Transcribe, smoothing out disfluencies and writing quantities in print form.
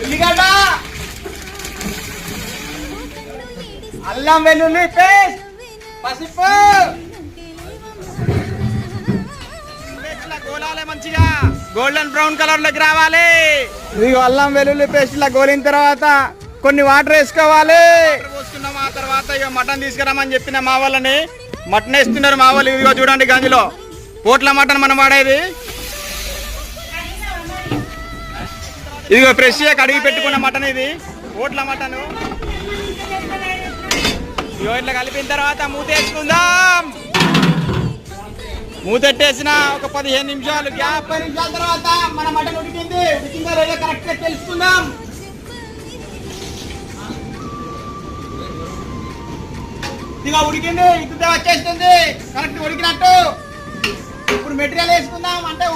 ఉల్లిగడ్డ, అల్లం వెల్లుల్లి పేస్ట్, పసుపు గోలాలే మంచిగా గోల్డెన్ బ్రౌన్ కలర్ లోకి రావాలి. ఇది అల్లం వెల్లుల్లి పేస్ట్ లా గోలిన తర్వాత కొన్ని వాటర్ వేసుకోవాలి. పోసుకున్నాం. ఆ తర్వాత ఇక మటన్ తీసుకురామని చెప్పిన మా వాళ్ళని మటన్ వేస్తున్నారు మా వాళ్ళు. ఇదిగో చూడండి గంజిలో పోట్ల మటన్ మనం వాడేది. ఇదిగో ఫ్రెష్గా కడిగి పెట్టుకున్న మటన్, ఇది పోట్ల మటన్. ఇగో ఇట్లా కలిపిన తర్వాత మూత వేసుకుందాం. మూతెట్టేసిన ఒక 15 నిమిషాలు 50 నిమిషాల తర్వాత మన మటన్ ఉడికిందో లేదో కరెక్ట్ గా తెలుసుకుందాం. ఇదిగో ఉడికింది, ఇటు వచ్చేస్తుంది కరెక్ట్ ఉడికినట్టు. ఇప్పుడు మెటీరియల్ వేసుకుందాం. అంటే